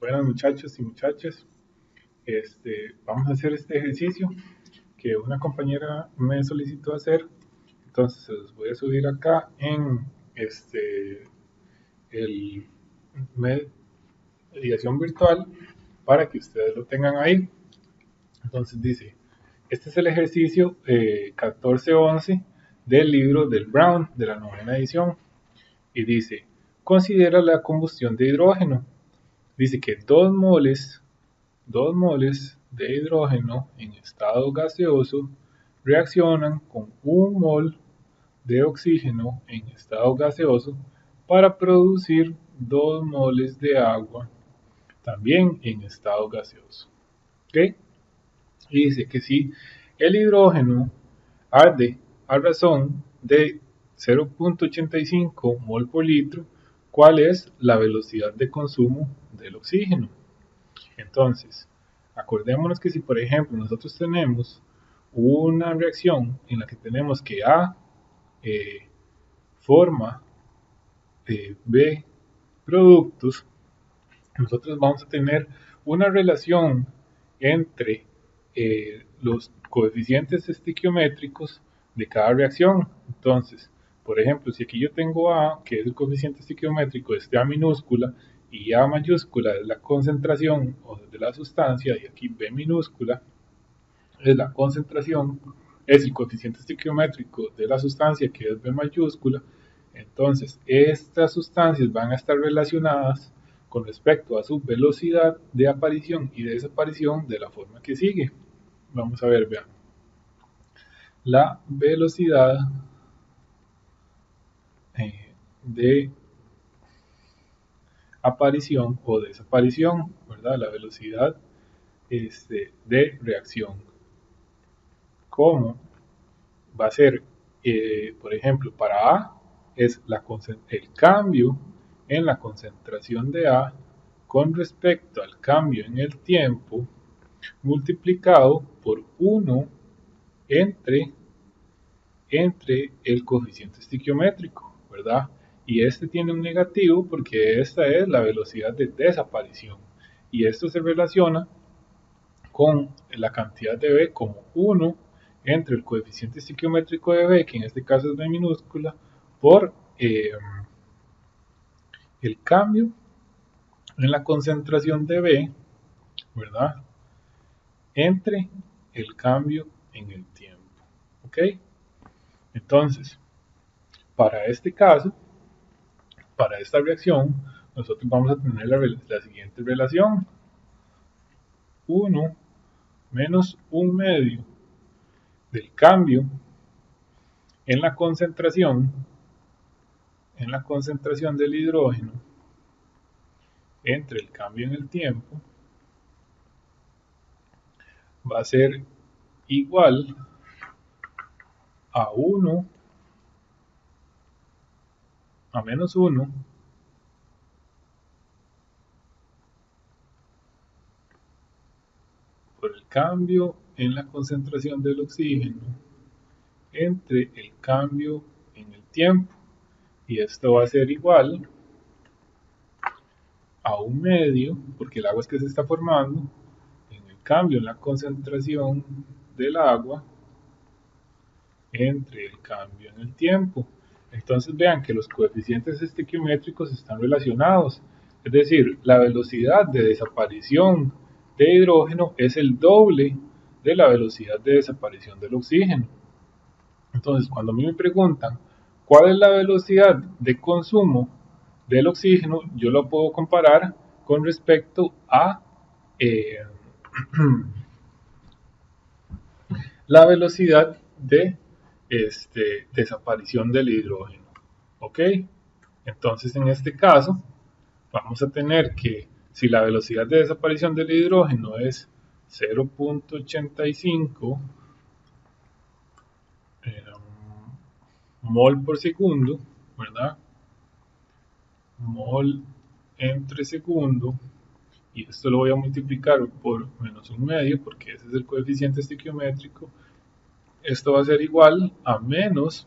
Buenas muchachos y muchachas, vamos a hacer este ejercicio que una compañera me solicitó hacer, entonces se los voy a subir acá en el mediación virtual para que ustedes lo tengan ahí. Entonces dice, este es el ejercicio 1411 del libro del Brown de la novena edición y dice, considera la combustión de hidrógeno. Dice que 2 moles de hidrógeno en estado gaseoso reaccionan con 1 mol de oxígeno en estado gaseoso para producir 2 moles de agua también en estado gaseoso. ¿Ok? Y dice que si el hidrógeno arde a razón de 0.85 mol por litro, ¿cuál es la velocidad de consumo del oxígeno? Entonces, acordémonos que si por ejemplo nosotros tenemos una reacción en la que tenemos que A forma B productos, nosotros vamos a tener una relación entre los coeficientes estequiométricos de cada reacción. Entonces, por ejemplo, si aquí yo tengo A, que es el coeficiente estequiométrico, este A minúscula, y A mayúscula es la concentración de la sustancia, y aquí B minúscula es la concentración, es el coeficiente estequiométrico de la sustancia, que es B mayúscula. Entonces, estas sustancias van a estar relacionadas con respecto a su velocidad de aparición y desaparición de la forma que sigue. Vamos a ver, vean. La velocidad de aparición o desaparición, ¿verdad? La velocidad de reacción. ¿Cómo? Va a ser, por ejemplo, para A es el cambio en la concentración de A con respecto al cambio en el tiempo multiplicado por 1 entre el coeficiente estequiométrico, ¿verdad? Y este tiene un negativo porque esta es la velocidad de desaparición. Y esto se relaciona con la cantidad de B como 1 entre el coeficiente estequiométrico de B, que en este caso es B minúscula, por el cambio en la concentración de B, ¿verdad? Entre el cambio en el tiempo. ¿Ok? Entonces, para este caso, para esta reacción, nosotros vamos a tener la siguiente relación. 1 menos 1 medio del cambio en la concentración del hidrógeno entre el cambio en el tiempo va a ser igual a 1 a menos 1 por el cambio en la concentración del oxígeno entre el cambio en el tiempo, y esto va a ser igual a 1 medio, porque el agua es que se está formando, en el cambio en la concentración del agua entre el cambio en el tiempo. Entonces vean que los coeficientes estequiométricos están relacionados, es decir, la velocidad de desaparición de hidrógeno es el doble de la velocidad de desaparición del oxígeno. Entonces, cuando a mí me preguntan cuál es la velocidad de consumo del oxígeno, yo lo puedo comparar con respecto a la velocidad de desaparición del hidrógeno. ¿Ok? Entonces, en este caso, vamos a tener que si la velocidad de desaparición del hidrógeno es 0.85 mol por segundo, ¿verdad? Mol entre segundo, y esto lo voy a multiplicar por menos 1 medio porque ese es el coeficiente estequiométrico. Esto va a ser igual a menos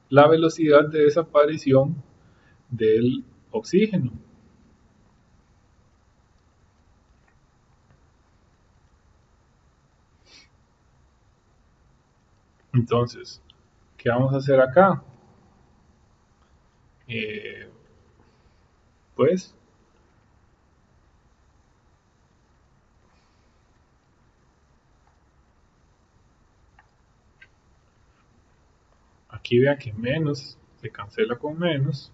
la velocidad de desaparición del oxígeno. Entonces, ¿qué vamos a hacer acá? Eh, pues aquí vean que menos se cancela con menos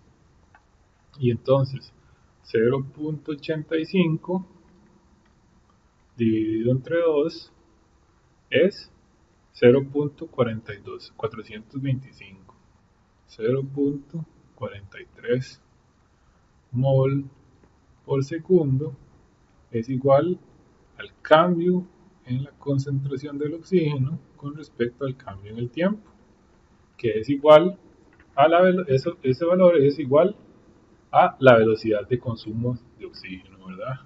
y entonces 0.85 dividido entre 2 es 0.42, 425, 0.43 mol por segundo es igual al cambio en la concentración del oxígeno con respecto al cambio en el tiempo, que es igual a ese valor es igual a la velocidad de consumo de oxígeno, ¿verdad?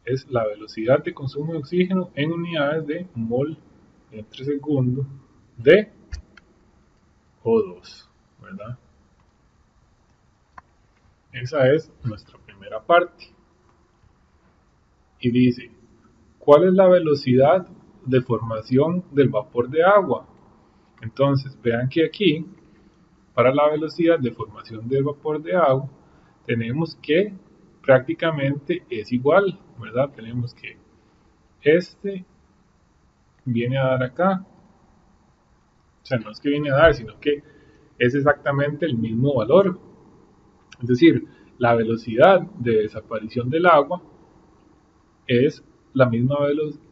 Es la velocidad de consumo de oxígeno en unidades de mol entre segundo de O2, ¿verdad? Esa es nuestra primera parte. Y dice, ¿cuál es la velocidad de formación del vapor de agua? Entonces, vean que aquí, para la velocidad de formación del vapor de agua, tenemos que prácticamente es igual, ¿verdad? Tenemos que este viene a dar acá, o sea, no es que viene a dar, sino que es exactamente el mismo valor. Es decir, la velocidad de desaparición del agua es la misma velocidad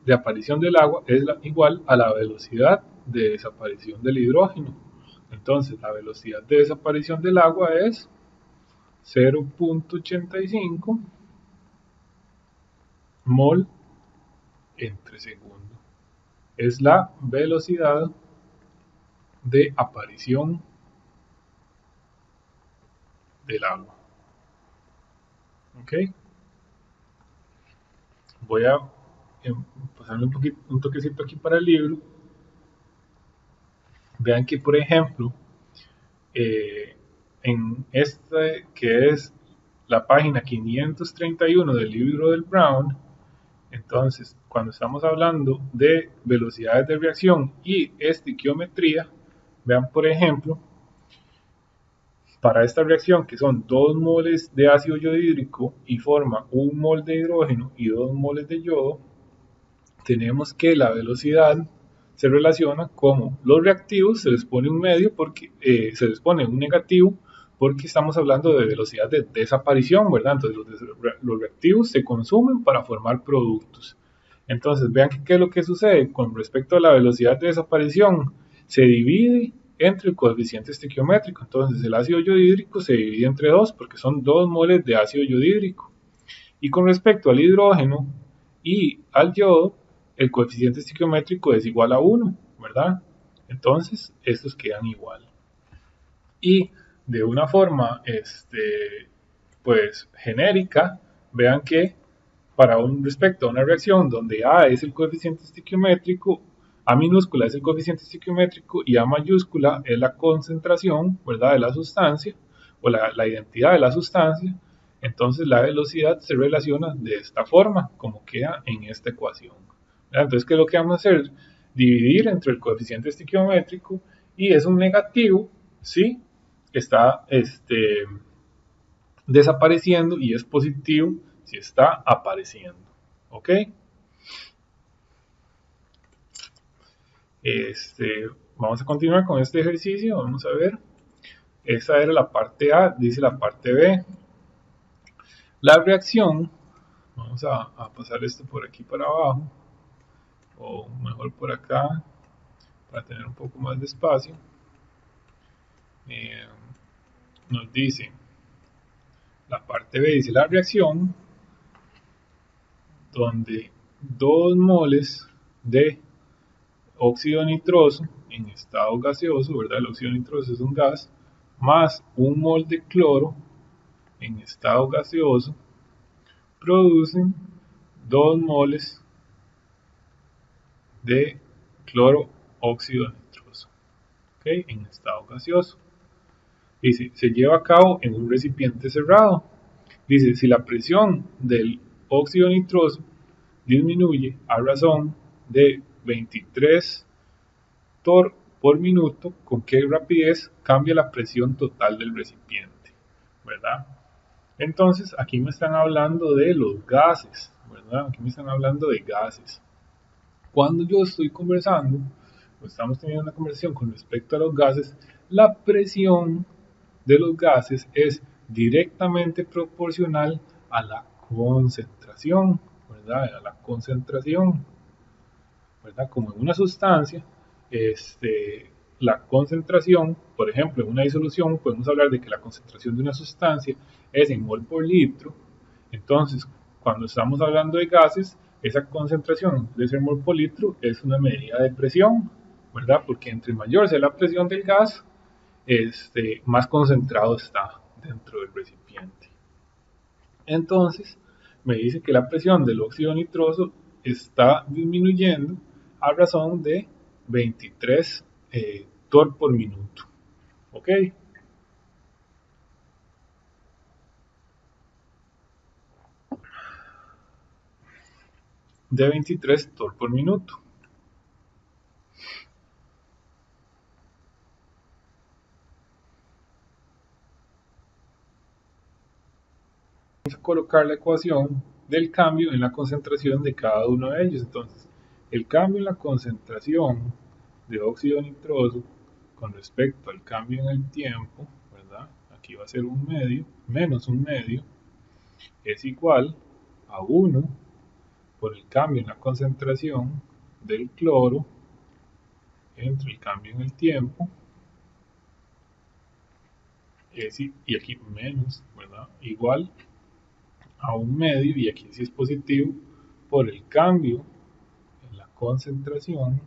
de aparición del agua es igual a la velocidad de desaparición del hidrógeno. Entonces, la velocidad de desaparición del agua es 0.85 mol entre segundo. Es la velocidad de aparición del agua. ¿Ok? Voy a pasarme un toquecito aquí para el libro. Vean que, por ejemplo, eh, en este que es la página 531 del libro del Brown, entonces cuando estamos hablando de velocidades de reacción y estequiometría, vean por ejemplo, para esta reacción que son 2 moles de ácido yodhídrico y forma 1 mol de hidrógeno y 2 moles de yodo, tenemos que la velocidad se relaciona como los reactivos se les pone un medio porque se les pone un negativo porque estamos hablando de velocidad de desaparición, ¿verdad? Entonces los reactivos se consumen para formar productos. Entonces vean qué es lo que sucede con respecto a la velocidad de desaparición. Se divide entre el coeficiente estequiométrico. Entonces el ácido yodhídrico se divide entre 2 porque son 2 moles de ácido yodhídrico. Y con respecto al hidrógeno y al yodo, el coeficiente estequiométrico es igual a 1, ¿verdad? Entonces, estos quedan igual. Y de una forma, pues, genérica, vean que para respecto a una reacción donde A es el coeficiente estequiométrico, A minúscula es el coeficiente estequiométrico y A mayúscula es la concentración, ¿verdad?, de la sustancia o la identidad de la sustancia, entonces la velocidad se relaciona de esta forma, como queda en esta ecuación. Entonces, ¿qué es lo que vamos a hacer? Dividir entre el coeficiente estequiométrico y es un negativo, ¿sí? Está desapareciendo y es positivo si está apareciendo. ¿Ok? Vamos a continuar con este ejercicio. Vamos a ver. Esa era la parte A, dice la parte B. La reacción, vamos a pasar esto por aquí para abajo, o mejor por acá, para tener un poco más de espacio. Eh, nos dice, la parte B dice la reacción, donde 2 moles de óxido nitroso en estado gaseoso, ¿verdad? El óxido nitroso es un gas, más 1 mol de cloro en estado gaseoso, producen 2 moles de cloro óxido nitroso, ¿okay? En estado gaseoso. Dice, se lleva a cabo en un recipiente cerrado. Dice, si la presión del óxido nitroso disminuye a razón de 23 por minuto, con qué rapidez cambia la presión total del recipiente, ¿verdad? Entonces, aquí me están hablando de los gases, ¿verdad? Aquí me están hablando de gases. Cuando yo estoy conversando, o estamos teniendo una conversación con respecto a los gases, la presión de los gases es directamente proporcional a la concentración, ¿verdad? A la concentración, ¿verdad? Como en una sustancia, la concentración, por ejemplo, en una disolución, podemos hablar de que la concentración de una sustancia es en mol por litro. Entonces, cuando estamos hablando de gases, esa concentración de ese mol por litro es una medida de presión, ¿verdad? Porque entre mayor sea la presión del gas, más concentrado está dentro del recipiente. Entonces, me dice que la presión del óxido nitroso está disminuyendo a razón de 23 torr por minuto. ¿Ok? De 23 torr por minuto. Vamos a colocar la ecuación del cambio en la concentración de cada uno de ellos. Entonces, el cambio en la concentración de óxido nitroso con respecto al cambio en el tiempo, ¿verdad? Aquí va a ser un medio, menos un medio, es igual a 1 por el cambio en la concentración del cloro entre el cambio en el tiempo, y aquí menos, ¿verdad? Igual a un medio, y aquí sí es positivo, por el cambio en la concentración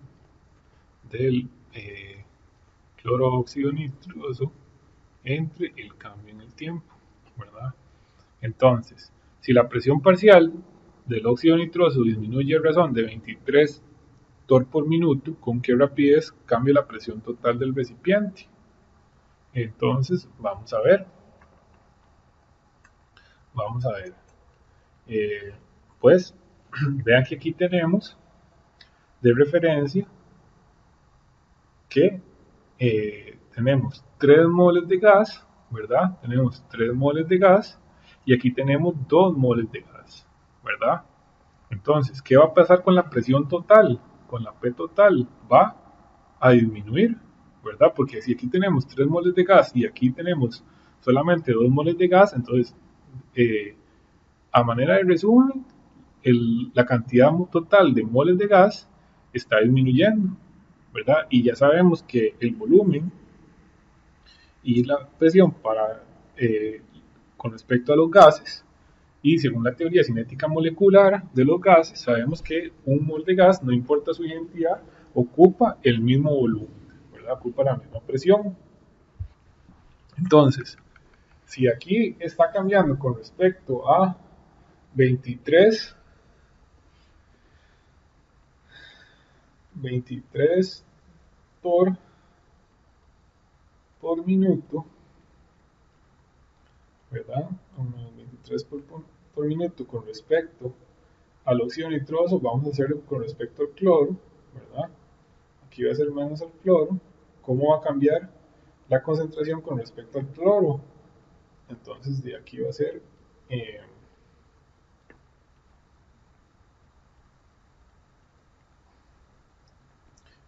del cloroóxido nitroso entre el cambio en el tiempo, ¿verdad? Entonces, si la presión parcial del óxido nitroso disminuye a razón de 23 torr por minuto, ¿con qué rapidez cambia la presión total del recipiente? Entonces, vamos a ver. Eh, pues, vean que aquí tenemos de referencia que tenemos 3 moles de gas, ¿verdad? Tenemos 3 moles de gas y aquí tenemos 2 moles de gas, ¿verdad? Entonces, ¿qué va a pasar con la presión total? Con la P total va a disminuir, ¿verdad? Porque si aquí tenemos 3 moles de gas y aquí tenemos solamente 2 moles de gas, entonces, a manera de resumen, la cantidad total de moles de gas está disminuyendo, ¿verdad? Y ya sabemos que el volumen y la presión con respecto a los gases, y según la teoría cinética molecular de los gases, sabemos que un mol de gas, no importa su identidad, ocupa el mismo volumen, ¿verdad? Ocupa la misma presión. Entonces, si aquí está cambiando con respecto a 23 por minuto, ¿verdad? 23 por minuto con respecto al óxido nitroso, vamos a hacerlo con respecto al cloro, ¿verdad? Aquí va a ser menos al cloro. ¿Cómo va a cambiar la concentración con respecto al cloro? Entonces de aquí va a ser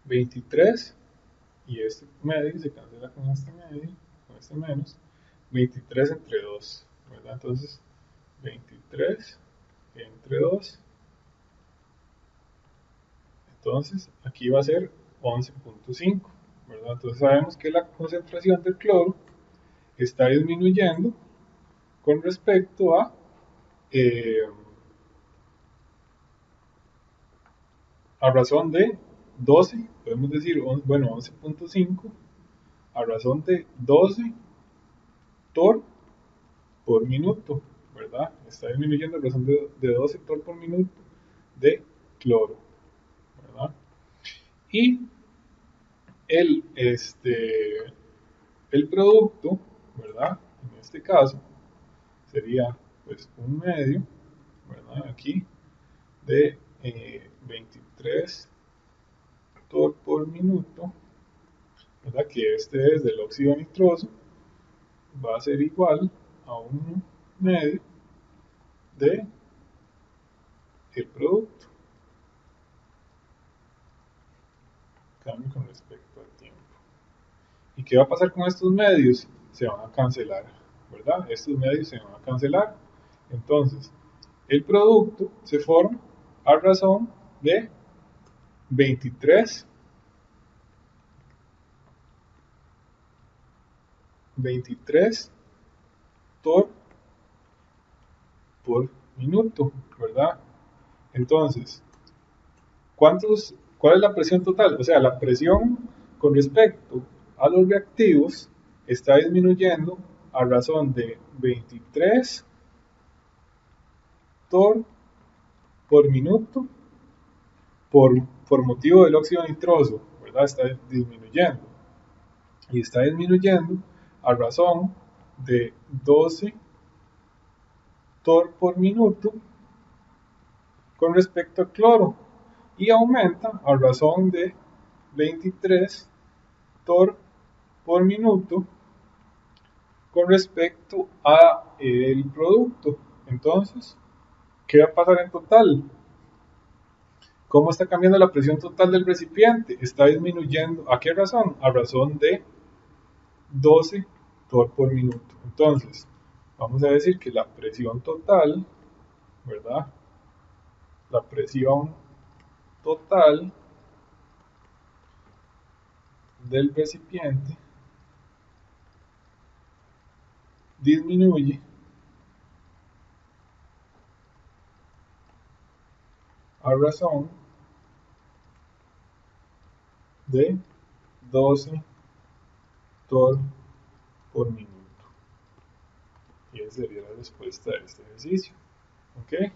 23, y este medio se cancela con este medio, con este menos, 23 entre 2, ¿verdad? Entonces 23 entre 2, entonces aquí va a ser 11.5, ¿verdad? Entonces sabemos que la concentración del cloro está disminuyendo con respecto eh, a razón de 12, podemos decir, bueno, 11.5, a razón de 12 torr por minuto, ¿verdad? Está disminuyendo a razón de 12 torr por minuto de cloro, ¿verdad? Y el, el producto, ¿verdad? En este caso sería pues un medio, ¿verdad? Aquí de 23 torr por minuto ¿verdad? Que este es del óxido nitroso, va a ser igual a 1/2 de el producto. Cambio con respecto al tiempo. ¿Y qué va a pasar con estos medios? Se van a cancelar, ¿verdad? Estos medios se van a cancelar. Entonces, el producto se forma a razón de 23 torr por minuto, ¿verdad? Entonces, ¿cuál es la presión total? O sea, la presión con respecto a los reactivos está disminuyendo a razón de 23 torr por minuto por, por motivo del óxido nitroso, ¿verdad? Está disminuyendo. Y está disminuyendo a razón de 12 torr por minuto con respecto al cloro. Y aumenta a razón de 23 torr por minuto con respecto a el producto. Entonces, ¿qué va a pasar en total? ¿Cómo está cambiando la presión total del recipiente? Está disminuyendo. ¿A qué razón? A razón de 12 torr por minuto. Entonces, vamos a decir que la presión total, ¿verdad? La presión total del recipiente disminuye a razón de 12 torr por minuto. Y esa sería la respuesta de este ejercicio. ¿Ok?